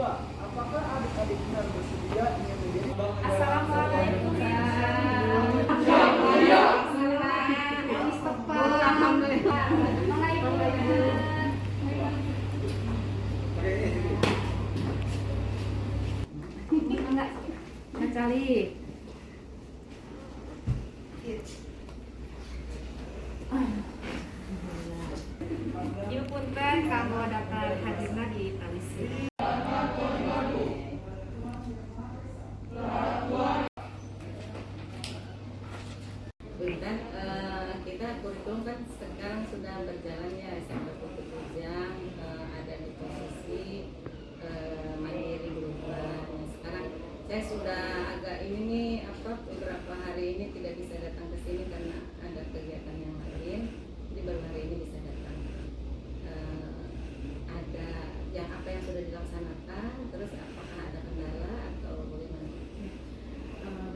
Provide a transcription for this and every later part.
Apakah adik-adik benar bersedia ingin menjadi Assalamualaikum. Alhamdulillah. Enggak cari. Ibu punten kamu daftar hadirna di talisi. Punten, kita kurikulum kan sekarang sudah berjalan ya sampai jam, ada di posisi mandiri berubah. Sekarang saya sudah agak ini nih beberapa hari ini tidak bisa datang ke sini karena ada kegiatan yang lain. Jadi baru hari ini bisa datang. Ada yang apa yang sudah dilaksanakan, terus apakah ada kendala atau bagaimana?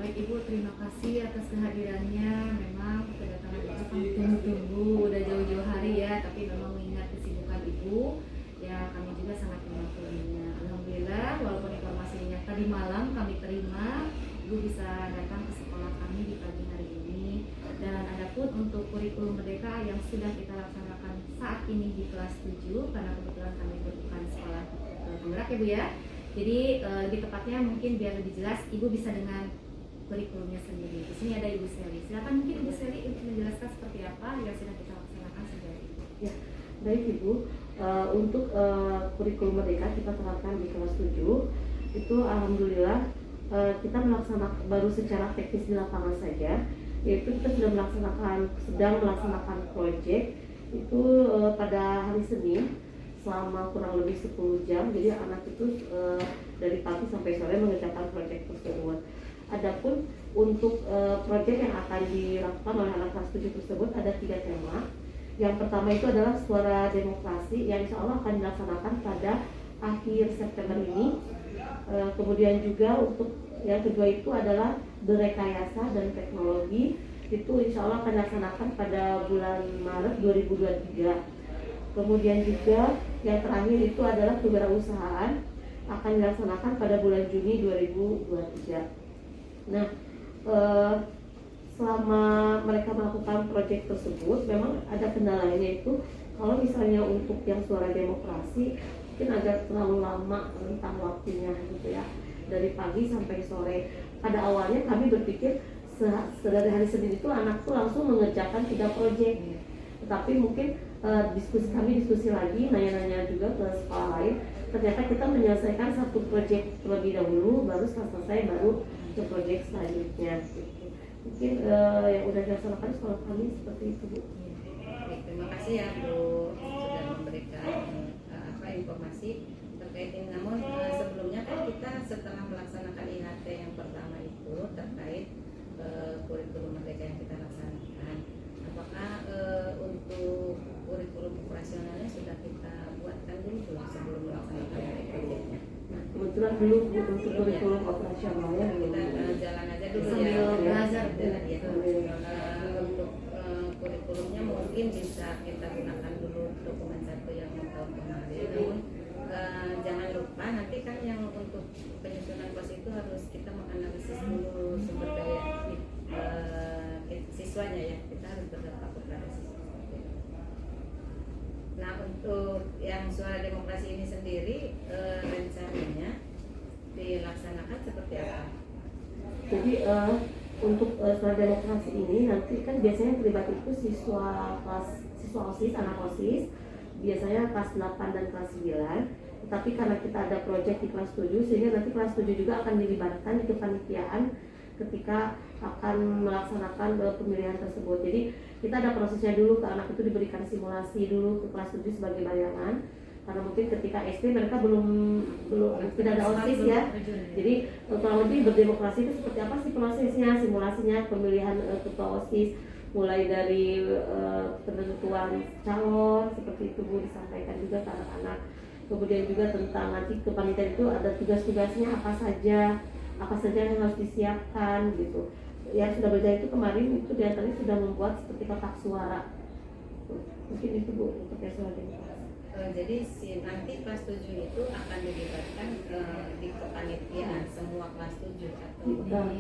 Baik Ibu, terima kasih atas kehadirannya. Memang kedatangan Ibu kami tunggu-tunggu udah jauh-jauh hari ya, tapi memang mengingat kesibukan Ibu, ya kami juga sangat memakluminya. Alhamdulillah, walaupun informasinya tadi malam kami terima, Ibu bisa datang ke sekolah kami di pagi hari ini. Dan adapun untuk kurikulum merdeka yang sudah kita laksanakan saat ini di kelas 7, karena kebetulan kami bukan sekolah penggerak ya Bu ya. Jadi lebih tepatnya mungkin biar lebih jelas, Ibu bisa dengan kurikulumnya sendiri. Di sini ada Ibu Seli. Silakan mungkin Ibu Seli untuk menjelaskan seperti apa yang sedang kita laksanakan sejauh ini. Ya, baik Ibu. Untuk kurikulum merdeka kita terapkan di kelas 7 itu alhamdulillah kita melaksanakan baru secara teknis di lapangan saja, yaitu kita sedang melaksanakan proyek itu pada hari Senin selama kurang lebih 10 jam. Jadi anak itu dari pagi sampai sore mengerjakan proyek tersebut. Adapun untuk proyek yang akan dilakukan oleh anak kelas 7 tersebut ada 3 tema. Yang pertama itu adalah suara demokrasi yang insya Allah akan dilaksanakan pada akhir September ini. Kemudian juga untuk yang kedua itu adalah berekayasa dan teknologi, itu insya Allah akan dilaksanakan pada bulan Maret 2023. Kemudian juga yang terakhir itu adalah kewirausahaan, akan dilaksanakan pada bulan Juni 2023. Nah, selama mereka melakukan proyek tersebut memang ada kendalanya, yaitu kalau misalnya untuk yang suara demokrasi mungkin agak terlalu lama rentang waktunya gitu ya, dari pagi sampai sore. Pada awalnya kami berpikir dari hari Senin itu anak tuh langsung mengerjakan 3 proyek, tetapi mungkin diskusi lagi, nanya-nanya juga ke sekolah lain, ternyata kita menyelesaikan 1 proyek terlebih dahulu, baru setelah selesai baru ke proyek selanjutnya gitu. Mungkin yang udah dilaksanakan sekolah kami seperti itu Bu. Baik, terima kasih ya Bu sudah memberikan informasi terkait ini. Namun sebelumnya kan kita setelah melaksanakan IHT yang pertama itu terkait kurikulum merdeka yang kita laksanakan, apakah untuk kurikulum operasionalnya sudah kita buatkan dulu belum sebelum melaksanakan proyeknya? Nah, kebetulan belum untuk kurikulum operasionalnya Kita jalan aja dulu Sambil ya, belajar. jalan ya. Untuk kurikulumnya mungkin bisa kita gunakan dulu dokumen 1 yang tahun kemarin. Namun jangan lupa nanti kan yang untuk penyusunan pos itu harus kita menganalisis dulu sumber daya siswanya ya. Kita harus berdampak kepada siswa. Nah, untuk yang suara demokrasi ini sendiri rencananya dilaksanakan seperti apa? Jadi untuk suara demokrasi ini nanti kan biasanya yang terlibat itu siswa OSIS, anak OSIS, biasanya kelas 8 dan kelas 9. Tapi karena kita ada proyek di kelas 7, sehingga nanti kelas 7 juga akan dilibatkan di kepanitiaan ketika akan melaksanakan pemilihan tersebut. Jadi kita ada prosesnya dulu, ke anak itu diberikan simulasi dulu ke kelas 7 sebagai bayangan, karena mungkin ketika SD mereka belum tidak ada OSIS ya. Jadi kurang lebih berdemokrasi itu seperti apa sih prosesnya, simulasinya, pemilihan ketua OSIS, mulai dari penentuan calon seperti itu Bu, disampaikan juga ke anak-anak. Kemudian juga tentang nanti kepanitiaan itu ada tugas-tugasnya apa saja yang harus disiapkan gitu. Yang sudah berjalan itu kemarin itu diantaranya sudah membuat seperti kotak suara. Mungkin itu Bu untuk yang suara demokrasi. Jadi nanti kelas 7 itu akan dilibatkan di kepanitiaan semua kelas 7 atau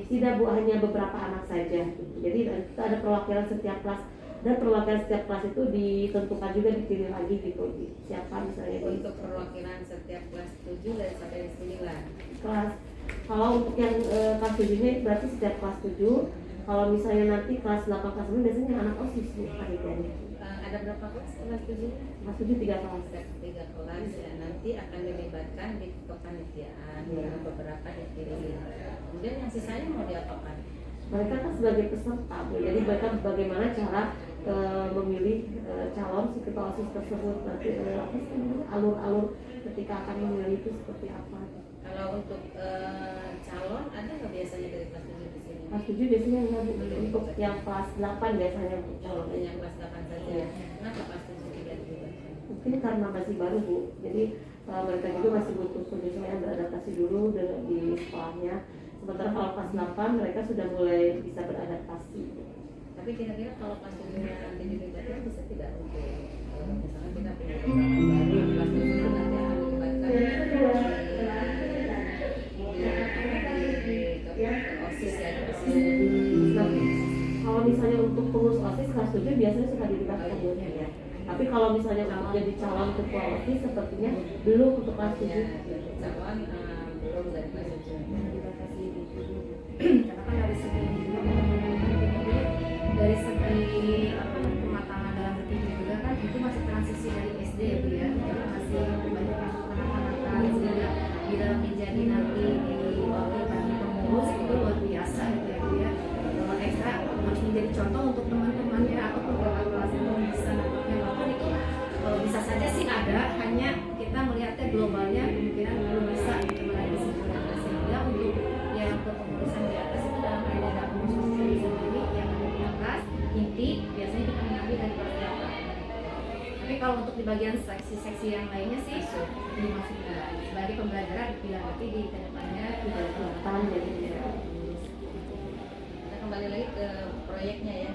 Tidak Bu, hanya beberapa anak saja. Jadi kita ada perwakilan setiap kelas, dan perwakilan setiap kelas itu ditentukan juga, dipilih lagi gitu. Siapa misalnya untuk perwakilan setiap kelas 7 dari sampai 9 kelas. Kalau untuk yang kelas 7 ini berarti setiap kelas 7. Kalau misalnya nanti kelas 8 kelas 9 biasanya anak OSIS Bu panitianya. ada berapa kelas kelas 7? Kelas 7 3 kelas. Ada 3 kelas ya, nanti akan dilibatkan di kepanitiaan beberapa dipilih. Kemudian yang sisanya mau diapakan? Mereka kan sebagai peserta Bu, jadi mereka bagaimana cara memilih calon si ketua OSIS tersebut, nanti apa sih namanya, alur-alur ketika akan memilih itu seperti apa. Kalau untuk calon ada nggak biasanya dari kelas 7 di sini? Kelas 7 biasanya enggak Bu, untuk yang kelas 8 biasanya Bu Calon calonnya. yang kelas 8 saja. Iya. Kenapa kelas 7 tidak dilibatkan? Mungkin karena masih baru Bu, jadi mereka juga masih butuh penyesuaian, beradaptasi dulu di sekolahnya. Sementara kalau kelas 8 mereka sudah mulai bisa beradaptasi. Tapi kira-kira kalau kelas 7-nya nanti dilibatkan bisa tidak untuk misalnya kita punya beberapa baru kelas 7 itu nanti akan dilibatkan di OSIS ya, di OSIS. Nah, kalau misalnya untuk pengurus OSIS kelas 7 biasanya suka dilibatkan Bu ya. Tapi kalau misalnya untuk jadi calon ketua OSIS sepertinya belum untuk kelas 7. Ya, calon belum dari kelas 7. dibatasi gitu. Karena kan dari segi pematangan dalam berpikir juga kan itu masih transisi dari SD ya Bu ya, jadi masih banyak anak-anak sehingga bila menjadi nanti diwakili bagi pengurus itu luar biasa gitu ya Bu ya. Ekstra harus menjadi contoh untuk teman-temannya ataupun kakak kelas yang bisa melakukan itu bisa saja sih ada, hanya kita melihatnya globalnya kemungkinan belum bisa gitu mendisiplinkan, sehingga untuk yang kepengurusan di atas itu dalam hal ada pengurus sendiri yang ada di atas inti biasanya kita mengambil dari kelas 8. Tapi kalau untuk di bagian seksi-seksi yang lainnya sih belum masuk juga sebagai pembelajaran bila nanti di kedepannya tidak Tahun jadi ya. Kita kembali lagi ke proyeknya ya,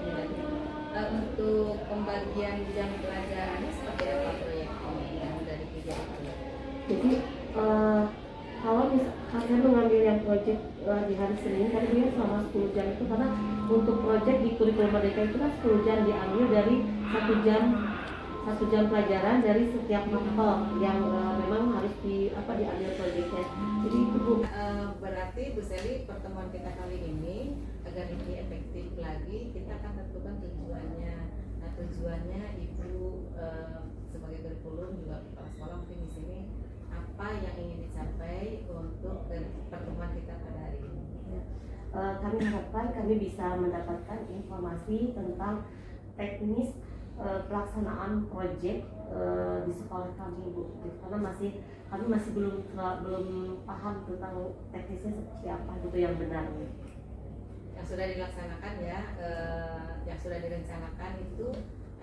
untuk pembagian jam pelajarannya seperti apa proyeknya yang dari 3 itu? Jadi kalau misalnya mengambil yang proyek di hari Senin kan dia selama 10 jam itu, karena untuk proyek di kurikulum Merdeka itu kan 10 jam diambil dari 1 jam pelajaran dari setiap mapel yang memang harus diambil proyeknya. Jadi itu Bu. Berarti Bu Seli, pertemuan kita kali ini agar lebih efektif lagi kita akan tentukan tujuannya. Nah, tujuannya Ibu sebagai kurikulum juga kepala sekolah mungkin di sini apa yang ingin dicapai untuk pertemuan kita pada hari ini? Kami harapkan kami bisa mendapatkan informasi tentang teknis pelaksanaan proyek di sekolah kami Bu, karena kami masih belum paham tentang teknisnya seperti apa gitu yang benar. Yang sudah dilaksanakan ya, yang sudah direncanakan itu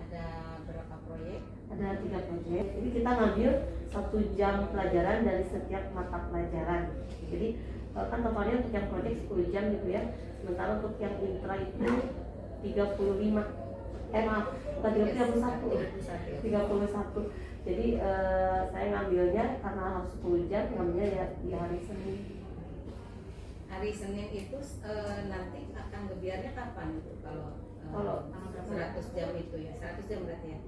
ada berapa proyek? Ada 3 proyek. Jadi kita ngambil 1 jam pelajaran dari setiap mata pelajaran. Jadi kan totalnya untuk yang proyek 10 jam gitu ya. Sementara untuk yang intra itu 35. Maaf, bukan 31. Jadi saya ngambilnya karena harus 10 jam, ngambilnya ya di hari Senin. Hari Senin itu nanti akan gebiarnya kapan itu kalau 100 jam itu ya? 100 jam berarti ya?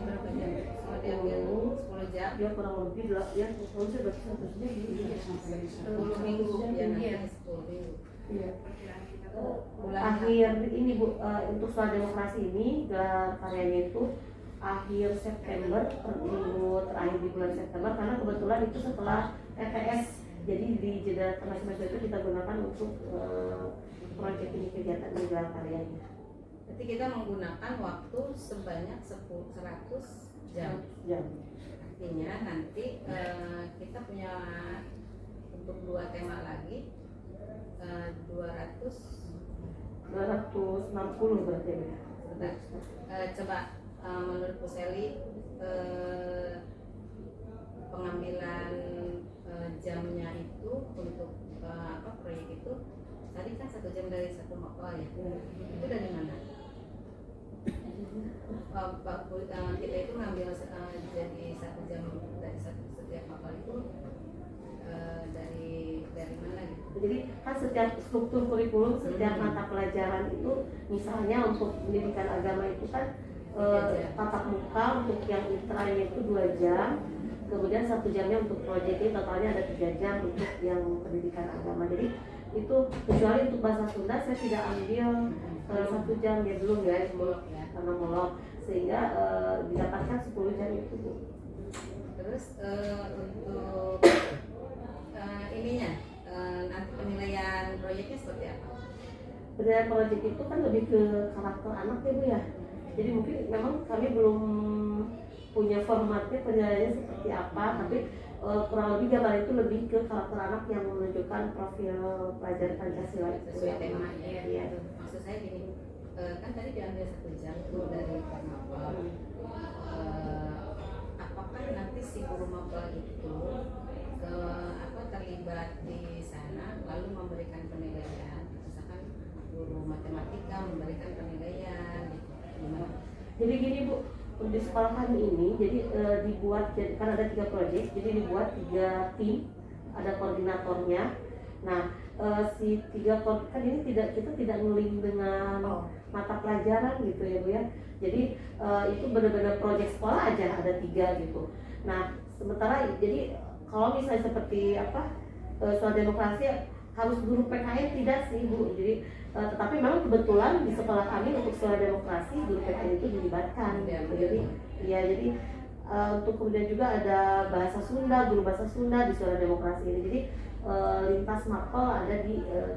Berapa jam? Kalau diambil 10 jam? Ya kurang lebih lah ya, kalau saya berarti 100 jam 10 minggu ya, nanti 10 minggu. Iya. Bulan Akhir ini Bu, untuk Suara Demokrasi ini gelar karyanya itu akhir September, minggu terakhir di bulan September, karena kebetulan itu setelah ETS. Jadi di jeda tengah semester itu kita gunakan untuk proyek ini, kegiatan di gelar karyanya. Berarti kita menggunakan waktu sebanyak 100 jam. Artinya nanti kita punya untuk 2 tema lagi 260 berarti ya. Coba menurut Bu Seli pengambilan jamnya itu untuk proyek itu tadi kan 1 jam dari 1 mapel ya, itu dari mana? kita itu ngambil jadi 1 jam dari setiap mapel itu dari mana gitu. Jadi kan setiap struktur kurikulum, setiap mata pelajaran itu, misalnya untuk pendidikan agama itu kan tatap muka untuk yang intranya itu 2 jam, kemudian 1 jamnya untuk proyek, ini totalnya ada 3 jam untuk yang pendidikan agama. Jadi itu kecuali untuk bahasa Sunda saya tidak ambil 1 jam ya, belum ya, karena molok, sehingga didapatkan 10 jam itu Bu. Terus untuk ininya nanti penilaian proyeknya seperti apa? Penilaian proyek itu kan lebih ke karakter anak ya Bu ya. Jadi mungkin memang kami belum punya formatnya penilaiannya seperti apa, tapi kurang lebih gambar itu lebih ke karakter anak yang menunjukkan profil pelajar Pancasila itu sesuai tema ya. Iya. Maksud saya gini, kan tadi diambil 1 jam tuh dari mapel. Apakah nanti si guru mapel itu terlibat di sana lalu memberikan penilaian, misalkan guru matematika memberikan penilaian gitu, gimana? Jadi gini Bu, di sekolah kami ini jadi dibuat, kan ada 3 proyek, jadi dibuat 3 tim, ada koordinatornya. Nah si 3 kan ini kita tidak ngeling dengan mata pelajaran gitu ya Bu ya. Jadi itu benar-benar proyek sekolah aja ada 3 gitu. Nah sementara jadi kalau misalnya seperti soal demokrasi harus guru PKN tidak sih Bu. Jadi tetapi memang kebetulan di sekolah kami untuk soal demokrasi guru PKN itu dilibatkan. Jadi untuk kemudian juga ada bahasa Sunda, guru bahasa Sunda di soal demokrasi ini. Jadi lintas mapel ada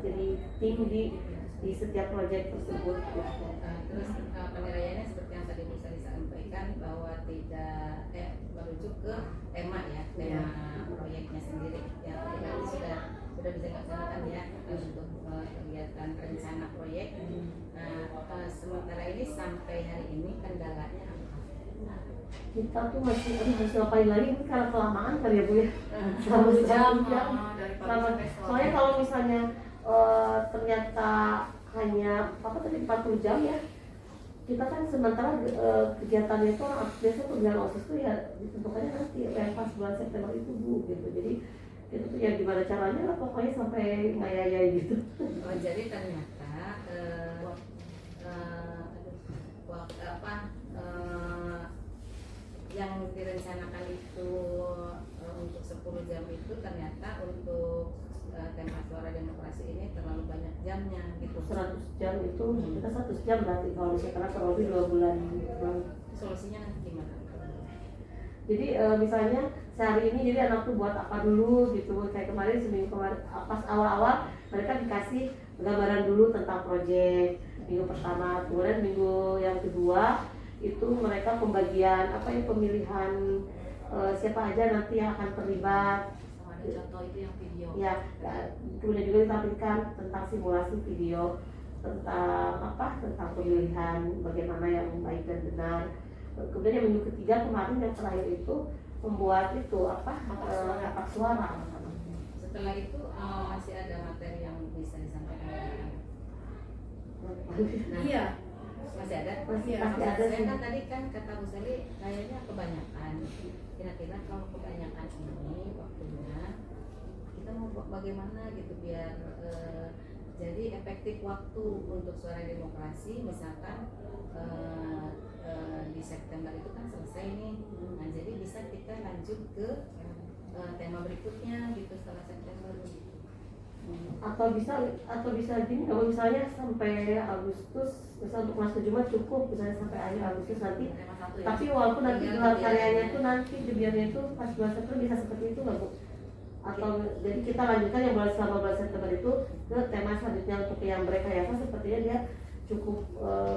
jadi tim di setiap proyek tersebut. Terus penilaiannya seperti yang tadi bisa disampaikan bahwa tidak merujuk ke tema ya, tema proyeknya sendiri ya. Nanti sudah bisa dilaksanakan ya untuk kegiatan rencana proyek. Nah sementara ini sampai hari ini kendalanya apa? Kita tuh masih harus ngapain lagi ini karena kelamaan kali ya Bu ya. Selama 10 jam dari pagi sampai sore. Soalnya kalau misalnya ternyata hanya tadi 40 jam ya, kita kan sementara kegiatannya itu biasanya pemilihan OSIS itu ya ditentukannya nanti yang pas bulan September itu Bu gitu. Jadi itu tuh ya gimana caranya lah pokoknya sampai ngayai gitu. Jadi ternyata yang direncanakan itu untuk 10 jam itu ternyata untuk tema suara demokrasi ini terlalu banyak jamnya gitu. 100 jam itu kita 100 jam berarti kalau misalnya kurang lebih 2 bulan. Solusinya nanti gimana? Jadi misalnya sehari ini jadi anak tuh buat apa dulu gitu, kayak kemarin seminggu kemarin pas awal-awal mereka dikasih gambaran dulu tentang proyek minggu pertama, kemudian minggu yang kedua itu mereka pembagian pemilihan siapa aja nanti yang akan terlibat. Ada contoh itu yang video. Ya, kemudian juga ditampilkan tentang simulasi video tentang tentang pemilihan bagaimana yang baik dan benar. Kemudian yang minggu ketiga kemarin yang terakhir itu membuat itu kotak suara. Setelah itu masih ada materi yang bisa disampaikan. Iya. Masih ada? Masih ada Saya sih. kan tadi kan kata Bu Sally kayaknya kebanyakan. Kira-kira kalau kebanyakan ini waktunya kita mau bagaimana gitu biar jadi efektif waktu untuk suara demokrasi, misalkan di September itu kan selesai nih. Nah jadi bisa kita lanjut ke tema berikutnya gitu setelah September gitu. Atau bisa gini, kalau misalnya sampai Agustus, misal untuk kelas 7 mah cukup, misalnya sampai akhir Agustus nanti. Tema 1 ya. Tapi walaupun nanti gelar karyanya itu nanti biarnya itu pas bulan September bisa seperti itu nggak Bu? Atau jadi kita lanjutkan yang selama bulan September itu ke tema selanjutnya untuk yang berrekayasa, sepertinya dia cukup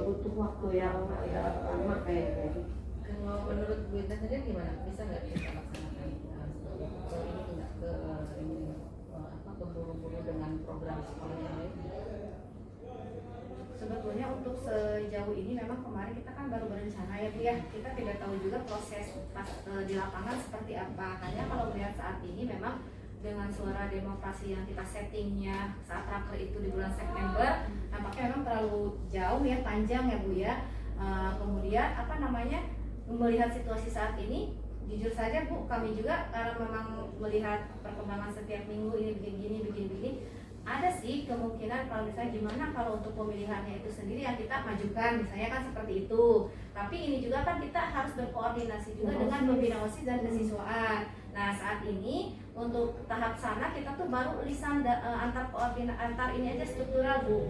butuh waktu yang agak lama kayaknya. Kalau menurut Bu Intan sendiri gimana? Bisa nggak kita laksanakan seperti itu? Kalau ini nggak keburu-buru dengan program sekolah yang lain? Sebetulnya untuk sejauh ini memang kemarin kita kan baru berencana ya Bu ya. Kita tidak tahu juga proses pas di lapangan seperti apa. Hanya kalau melihat saat ini memang dengan suara demokrasi yang kita settingnya saat raker itu di bulan September, nampaknya memang terlalu jauh ya, panjang ya Bu ya. Kemudian melihat situasi saat ini, jujur saja Bu, kami juga karena memang melihat perkembangan setiap minggu ini begini, ada sih kemungkinan kalau misalnya gimana kalau untuk pemilihannya itu sendiri yang kita majukan, misalnya kan seperti itu. Tapi ini juga kan kita harus berkoordinasi juga dengan pembina OSIS dan kesiswaan. Nah saat ini untuk tahap sana kita tuh baru lisan antar ini aja struktural Bu,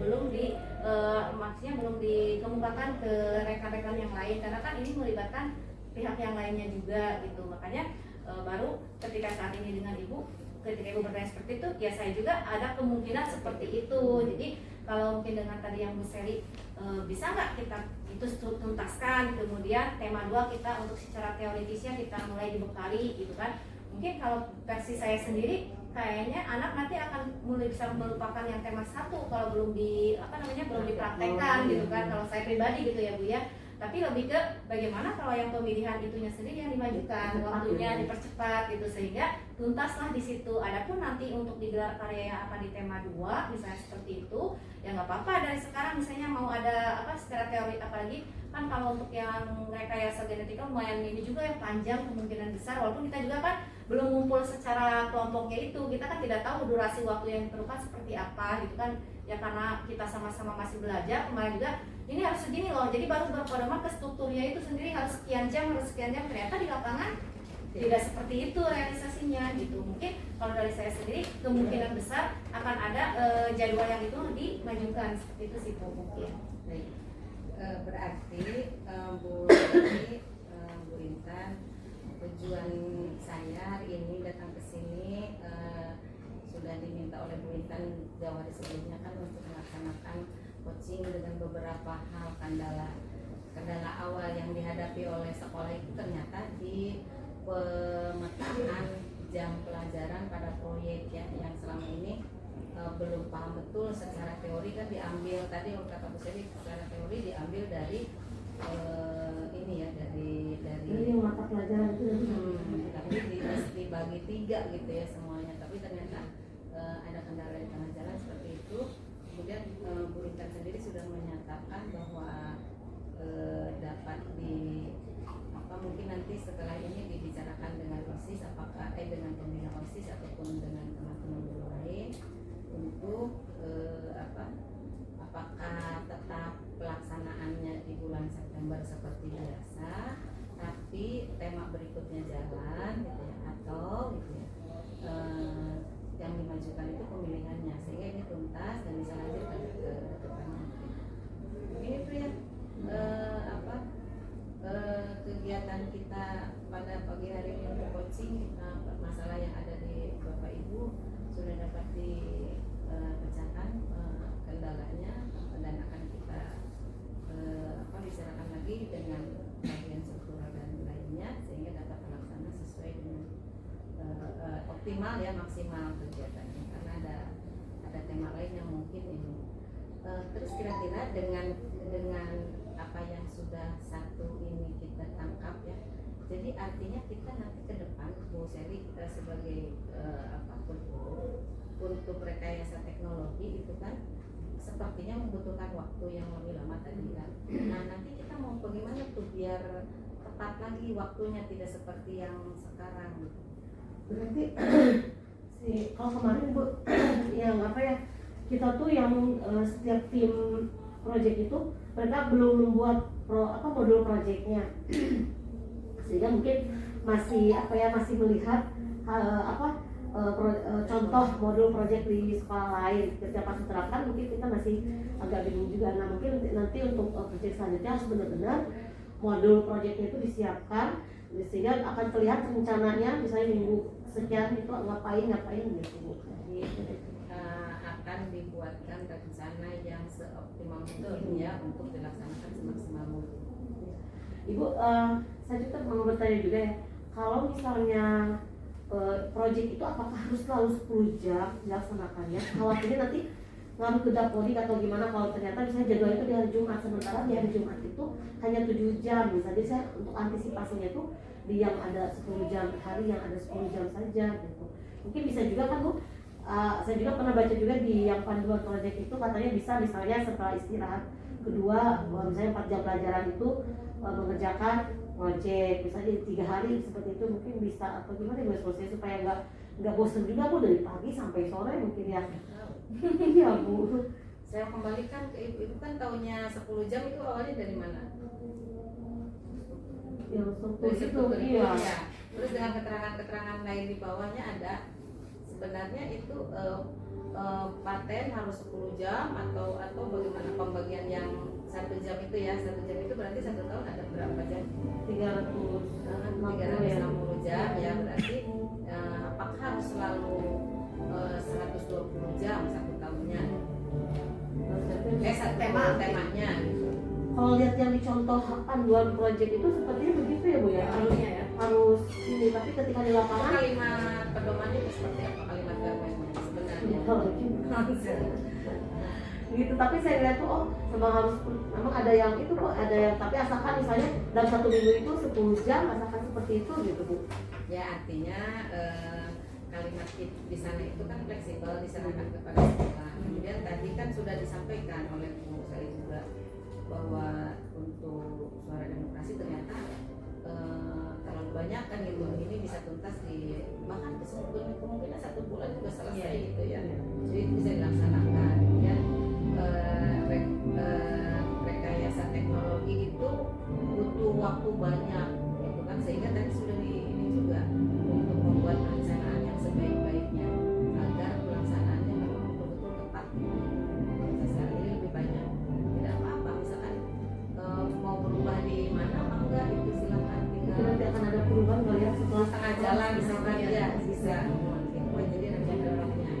maksudnya belum dikemukakan ke rekan-rekan yang lain karena kan ini melibatkan pihak yang lainnya juga gitu. Makanya baru ketika saat ini dengan Ibu, ketika Ibu bertanya seperti itu, ya saya juga ada kemungkinan seperti itu. Jadi kalau mungkin dengan tadi yang Bu Seli, bisa nggak kita itu tuntaskan, kemudian tema 2 kita untuk secara teoritisnya kita mulai dibekali gitu kan. Mungkin kalau versi saya sendiri kayaknya anak nanti akan mulai bisa melupakan yang tema 1 kalau belum belum dipraktekkan gitu kan, kalau saya pribadi gitu ya Bu ya. Tapi lebih ke bagaimana kalau yang pemilihan itunya sendiri yang dimajukan, waktunya dipercepat gitu sehingga tuntaslah di situ. Adapun nanti untuk digelar karya yang apa di tema 2 misalnya seperti itu, ya nggak apa-apa dari sekarang misalnya mau ada secara teori, apalagi kan kalau untuk yang rekayasa genetika lumayan ini juga yang panjang kemungkinan besar, walaupun kita juga kan belum ngumpul secara kelompoknya itu, kita kan tidak tahu durasi waktu yang diperlukan seperti apa gitu kan ya, karena kita sama-sama masih belajar. Kemarin juga ini harus segini loh, jadi baru berpedoman ke strukturnya itu sendiri harus sekian jam, ternyata di lapangan tidak seperti itu realisasinya gitu. Mungkin kalau dari saya sendiri kemungkinan besar akan ada jadwal yang itu dimajukan seperti itu sih Bu mungkin. Berarti Bu Dewi, Bu Intan, tujuan saya hari ini datang ke sini sudah diminta oleh Bu Intan jauh hari sebelumnya kan untuk melaksanakan coaching dengan beberapa hal kendala awal yang dihadapi oleh sekolah itu ternyata di pemetaan jam pelajaran pada proyek ya, yang selama ini belum paham betul secara teori kan diambil tadi kata Bu Seli, secara teori diambil dari ini ya dari mata pelajaran itu tapi dibagi 3 gitu ya semuanya, tapi ternyata ada kendala di tengah jalan seperti itu. Kemudian Bu Intan sendiri sudah menyatakan bahwa dapat mungkin nanti setelah ini dibicarakan dengan OSIS, apakah dengan pembina OSIS ataupun dengan teman-teman guru lain untuk apakah tetap pelaksanaannya di bulan September seperti biasa, tapi tema berikutnya jalan gitu ya, atau gitu ya, yang dimajukan itu pemilihannya sehingga ini tuntas dan bisa lanjut ke depannya. Ini tuh ya kegiatan kita pada pagi hari ini untuk coaching, masalah yang ada di Bapak Ibu sudah dapat dipecahkan kendalanya, dan akan kita bicarakan lagi dengan bagian struktural dan lainnya sehingga dapat terlaksana sesuai dengan optimal ya, maksimal kegiatannya, karena ada tema lain yang mungkin ini. Terus kira-kira dengan apa yang sudah satu ini kita tangkap ya, jadi artinya kita nanti ke depan Bu Seli sebagai guru untuk rekayasa teknologi itu kan sepertinya membutuhkan waktu yang lebih lama tadi kan. Nah nanti kita mau bagaimana tuh biar tepat lagi waktunya, tidak seperti yang sekarang. Berarti kalau kemarin Bu yang kita tuh yang setiap tim project itu mereka belum membuat modul projectnya sehingga mungkin masih melihat contoh modul project di sekolah lain. Ketika pas diterapkan mungkin kita masih agak bingung juga. Nah mungkin nanti untuk project selanjutnya harus benar-benar modul projectnya itu disiapkan sehingga akan terlihat rencananya misalnya minggu sekian itu ngapain gitu Bu. Akan dibuatkan rencana yang seoptimal mungkin ya untuk dilaksanakan semaksimal mungkin. Ibu, saya juga mau bertanya juga ya, kalau misalnya proyek itu apakah harus selalu 10 jam dilaksanakannya? Khawatirnya nanti ngaruh ke dapodik atau gimana kalau ternyata misalnya jadwal itu di hari Jumat, sementara di hari Jumat itu hanya 7 jam misalnya. Jadi saya untuk antisipasinya itu di yang ada 10 jam, hari yang ada 10 jam saja gitu. Mungkin bisa juga kan Bu, saya juga pernah baca juga di yang panduan proyek itu katanya bisa misalnya setelah istirahat kedua misalnya 4 jam pelajaran itu mengerjakan ngecek misalnya 3 hari seperti itu mungkin bisa apa gimana ya selesai supaya nggak bosan juga Bu dari pagi sampai sore mungkin ya. Iya Bu. Saya kembalikan ke ibu kan tahunnya 10 jam itu awalnya dari mana? Yang Dari itu struktur iya. ya. Terus dengan keterangan-keterangan lain di bawahnya ada sebenarnya itu paten harus 10 jam atau bagaimana pembagian yang 1 jam itu ya 1 jam itu berarti 1 tahun ada berapa jam? 360 jam ya berarti apakah harus selalu 120 jam 1 tahunnya? Temanya gitu. Kalau lihat yang dicontoh panduan proyek itu sepertinya begitu ya Bu ya. Harusnya ya. Harus ini tapi ketika di lapangan Kalimat pedomannya itu seperti apa kalimat permennya sebenarnya? gitu tapi saya lihat tuh memang harus memang ada yang itu kok ada yang tapi asalkan misalnya dalam 1 minggu itu 10 jam asalkan seperti itu gitu Bu. Ya artinya kalimat di sana itu kan fleksibel diserahkan kepada sekolah. Kemudian tadi kan sudah disampaikan oleh Bu saya juga bahwa untuk suara demokrasi ternyata terlalu banyak kan gitu ini bisa tuntas di bahkan kemungkinan 1 bulan juga selesai gitu ya. Jadi itu bisa dilaksanakan. Kemudian rekayasa teknologi itu butuh waktu banyak gitu kan sehingga tadi sudah ini juga untuk membuat perencanaan yang sebaik-baiknya agar pelaksanaannya memang betul-betul tepat. Prosesnya ini lebih banyak tidak apa-apa misalkan mau berubah di mana apa enggak itu silakan Itu tinggal nanti akan ada perubahan kalau ya setelah tengah jalan misalkan ya bisa jadi nanti ada waktunya.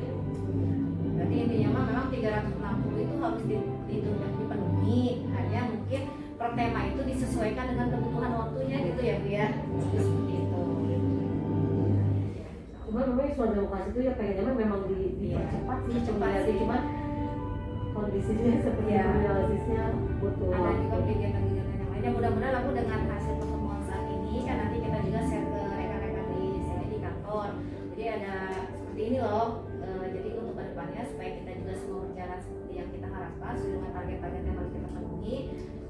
Berarti intinya mah memang 360 itu harus dipenuhi, hanya mungkin per tema itu disesuaikan dengan kebutuhan waktunya gitu ya Bu ya. Seperti itu. Cuma memang suara demokrasi itu ya pengennya memang dipercepat sih sebenarnya cuman kondisinya seperti Ya. realistisnya butuh Ada juga waktu. kegiatan-kegiatan yang lainnya. Mudah-mudahan aku dengan hasil pertemuan saat ini kan nanti kita juga share ke rekan-rekan di sini di kantor. Jadi ada seperti ini loh. Jadi untuk kedepannya supaya kita juga semua berjalan seperti yang kita harapkan sesuai dengan target-target yang harus kita penuhi.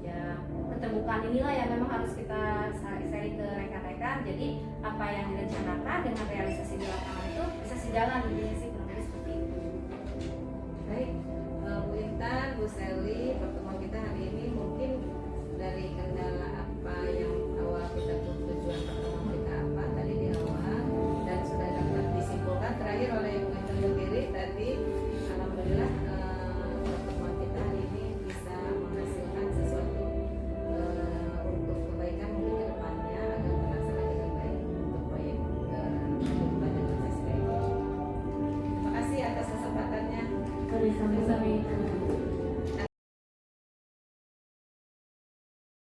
Ya keterbukaan inilah yang memang harus kita sharing ke rekan-rekan. Jadi apa yang direncanakan dengan realisasi di lapangan itu bisa sejalan intinya sih kurang lebih seperti itu. Baik, Bu Intan, Bu Sally, pertemuan kita hari ini mungkin dari kendala apa yang awal kita tujuan pertemuan kita apa tadi di awal dan sudah dapat disimpulkan terakhir oleh Bu Intan sendiri tadi alhamdulillah pertemuan kita hari ini bisa menghasilkan sesuatu untuk kebaikan mungkin ke depannya agar terlaksana dengan baik untuk proyek kehidupan dan proses baik. Terima kasih atas kesempatannya. Dari sampai